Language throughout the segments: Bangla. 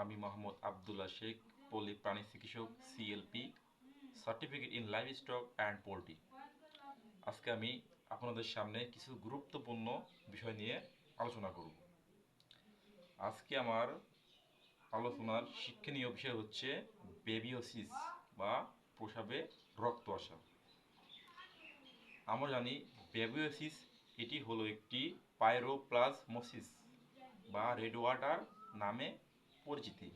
আমি মোহাম্মদ আবদুল্লাহ শেখ, পল্লী প্রাণী চিকিৎসক CLP, certificate in live stock and poultry. আজকে আমি আপনাদের সামনে কিছু গুরুত্বপূর্ণ বিষয় নিয়ে আলোচনা করব। আজকে আমার আলোচনার শিক্ষণীয় বিষয় হচ্ছে বেবিওসিস বা প্রসাবে রক্ত আসা। আমরা জানি বেবিওসিস এটি হলো একটি পাইরোপ্লাজমোসিস বা রেড ওয়াটার নামে পরিচিতি।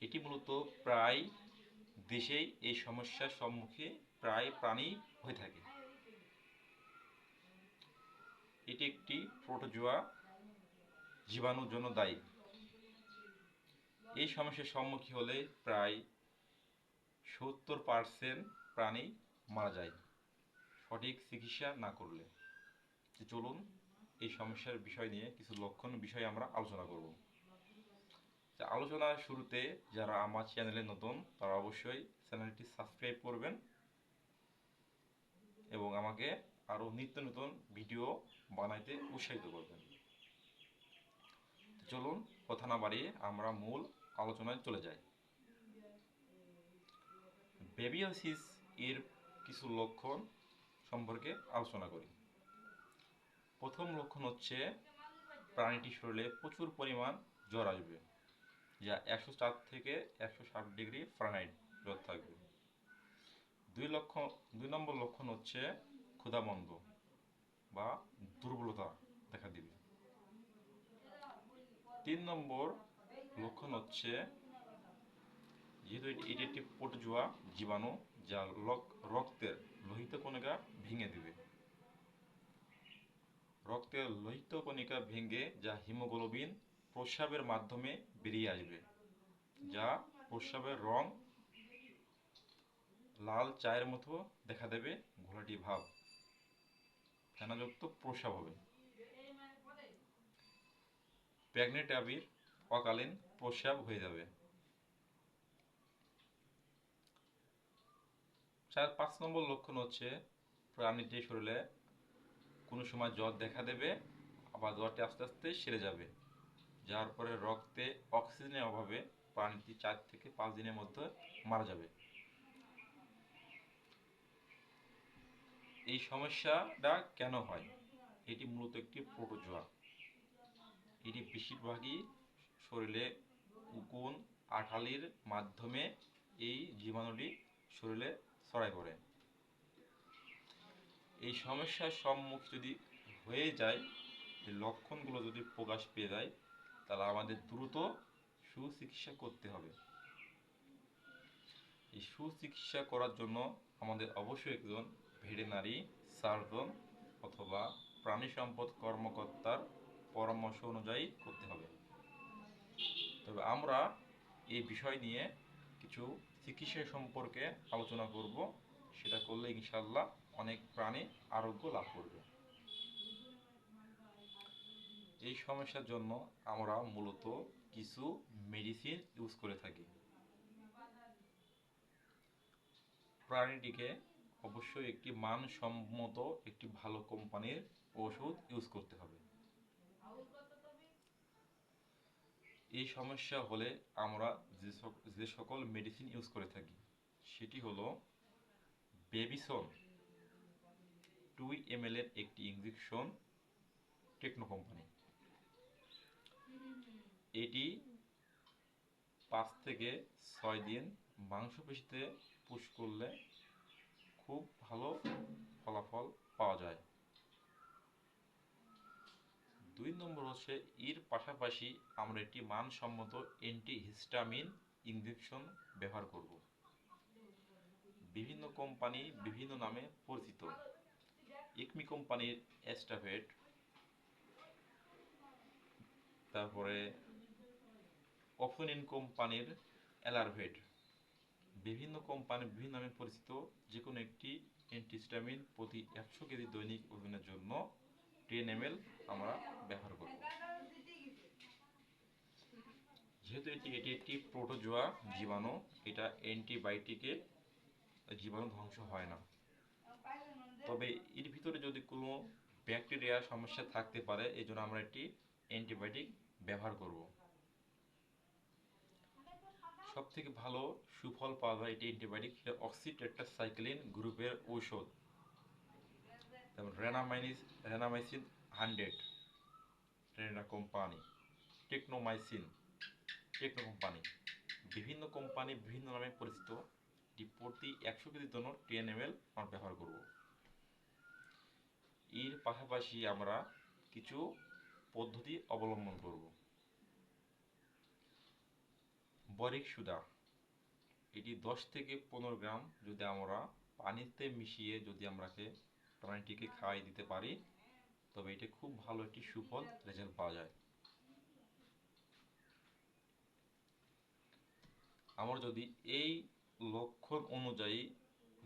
এটি মূলত প্রায় দেশেই এই সমস্যার সম্মুখীন প্রায় প্রাণী হয়ে থাকে। এটি একটি প্রোটোজোয়া জীবাণুর জন্য দায়ী। এই সমস্যার সম্মুখীন হলে প্রায় 70% প্রাণী মারা যায় সঠিক চিকিৎসা না করলে। চলুন এই সমস্যার বিষয় নিয়ে কিছু লক্ষণ বিষয় আমরা আলোচনা করব। আলোচনার শুরুতে যারা আমার চ্যানেলে নতুন তারা অবশ্যই চ্যানেলটি সাবস্ক্রাইব করবেন এবং আমাকে আরও নিত্য নতুন ভিডিও বানাইতে উৎসাহিত করবেন। চলুন কথা না বাড়িয়ে আমরা মূল আলোচনায় চলে যাই। বেবিওসিস এর কিছু লক্ষণ সম্পর্কে আলোচনা করি। প্রথম লক্ষণ হচ্ছে প্রাণীটির শরীরে প্রচুর পরিমাণ জ্বর আসবে, যা 104 থেকে 160 ডিগ্রি ফারেনহাইট জ্বর থাকবে। দুই নম্বর লক্ষণ হচ্ছে ক্ষুধামন্দ বা দুর্বলতা দেখা দিবে। 3 নম্বর লক্ষণ হচ্ছে, যেহেতু এটি একটি প্রোটোজোয়া জীবাণু, যা রক্তের লোহিত কণিকা ভেঙে দিবে। রক্তের লোহিত কণিকা ভেঙে যা হিমোগ্লোবিন প্রস্রাবের মাধ্যমে বেরিয়ে আসবে, যা প্রস্রাবের রং লাল চায়ের মতো দেখা দেবে, ঘোলাটে ভাব, ফেনাযুক্ত প্রস্রাব হবে। প্রেগনেন্ট গাভীর অকালীন প্রস্রাব হয়ে যাবে। 5 নম্বর লক্ষণ হচ্ছে প্রাণীটির শরীরে কোনো সময় জ্বর দেখা দেবে, আবার জ্বরটি আস্তে আস্তে সেরে যাবে, যার পরে রক্তে অক্সিজেনের অভাবে প্রাণীটি 4 থেকে 5 দিনের মধ্যে মারা যাবে। এই সমস্যাটা কেন হয়? এটি মূলত একটি প্রোটোজোয়া। এটি বেশিরভাগই শরীরে উকুন আঠালির মাধ্যমে এই জীবাণুটি শরীরে ছড়ায় পড়ে। এই সমস্যার সম্মুখীন যদি হয়ে যায়, এই লক্ষণগুলো যদি প্রকাশ পেয়ে যায়, তাহলে আমাদের দ্রুত সুচিকিৎসা করতে হবে। এই সুচিকিৎসা করার জন্য আমাদের অবশ্যই একজন ভেটেরিনারি সার্জন অথবা প্রাণী সম্পদ কর্মকর্তার পরামর্শ অনুযায়ী করতে হবে। তবে আমরা এই বিষয় নিয়ে কিছু চিকিৎসা সম্পর্কে আলোচনা করব, সেটা করলে ইনশাল্লাহ অনেক প্রাণী আরোগ্য লাভ করবে। এই সমস্যার জন্য আমরা মূলত কিছু মেডিসিন ইউজ করে থাকি। প্রাণীটিকে অবশ্যই একটি মানসম্মত একটি ভালো কোম্পানির ওষুধ ইউজ করতে হবে। এই সমস্যা হলে আমরা যে সকল মেডিসিন ইউজ করে থাকি সেটি হলো বেবিসন 2 ml এর একটি ইনজেকশন, টেকনো কোম্পানি। এটি 5 থেকে 6 দিন মাংসপেশিতে পুশ করলে খুব ভালো ফলাফল পাওয়া যায়। 2 নম্বর হচ্ছে, এর পাশাপাশি আমরা একটি মানসম্মত অ্যান্টিহিস্টামিন ইনজেকশন ব্যবহার করব। বিভিন্ন কোম্পানি বিভিন্ন নামে পরিচিত। একমি কোম্পানির অ্যাস্টাভেট, তারপরে অফনিন কোম্পানির অ্যালারভেট, বিভিন্ন কোম্পানি বিভিন্ন নামে পরিচিত যে কোনো একটি অ্যান্টিহিস্টামিন প্রতি 100 কেজি দৈনিক ওজনের জন্য 10 ml আমরা ব্যবহার করব। যেহেতু এটি একটি প্রোটোজোয়া জীবাণু, এটা অ্যান্টিবায়োটিকে জীবাণু ধ্বংস হয় না। তবে এর ভিতরে যদি কোনো ব্যাকটেরিয়া সমস্যা থাকতে পারে, এই জন্য আমরা একটি অ্যান্টিবায়োটিক ব্যবহার করব। সব থেকে ভালো সুফল পাওয়া যায় এটি অ্যান্টিবায়োটিক, সেটা অক্সিটেট্রাসাইক্লিন গ্রুপের ঔষধ, যেমন রেনামাইসিন 100, রেনা কোম্পানি, টেকনোমাইসিন, টেকনো কোম্পানি, বিভিন্ন কোম্পানি বিভিন্ন নামে পরিচিত। এটি প্রতি 100 কেজির জন্য 10 ml আমরা ব্যবহার করব। এর পাশাপাশি আমরা কিছু পদ্ধতি অবলম্বন করব। বরিক সোডা, এটি 10 থেকে 15 গ্রাম যদি আমরা পানিতে মিশিয়ে যদি আমরাকে প্রাণীটিকে খাওয়াই দিতে পারি, তবে এটি খুব ভালো একটি সুফল রেজাল্ট পাওয়া যায়। আমরা যদি এই লক্ষণ অনুযায়ী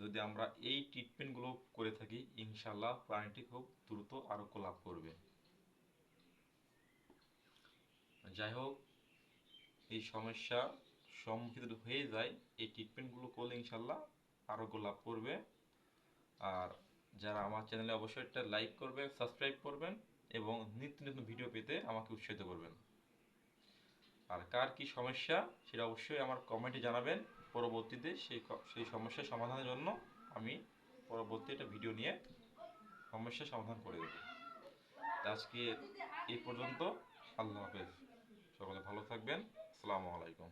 যদি আমরা এই ট্রিটমেন্টগুলো করে থাকি, ইনশাল্লাহ প্রাণীটি খুব দ্রুত আরোগ্য লাভ করবে। যাই হোক, এই সমস্যা সম্মুখীন হয়ে যায়, এই ট্রিটমেন্টগুলো করলে ইনশাল্লাহ আরোগ্য লাভ করবে। আর যারা আমার চ্যানেলে অবশ্যই একটা লাইক করবেন, সাবস্ক্রাইব করবেন এবং নিত্য নতুন ভিডিও পেতে আমাকে উৎসাহিত করবেন। আর কার কি সমস্যা সেটা অবশ্যই আমার কমেন্টে জানাবেন। পরবর্তীতে সেই সমস্যার সমাধানের জন্য আমি পরবর্তী একটা ভিডিও নিয়ে সমস্যার সমাধান করে দেব। আজকে এই পর্যন্ত। আল্লাহ হাফেজ। সকলে ভালো থাকবেন। আসসালামু আলাইকুম।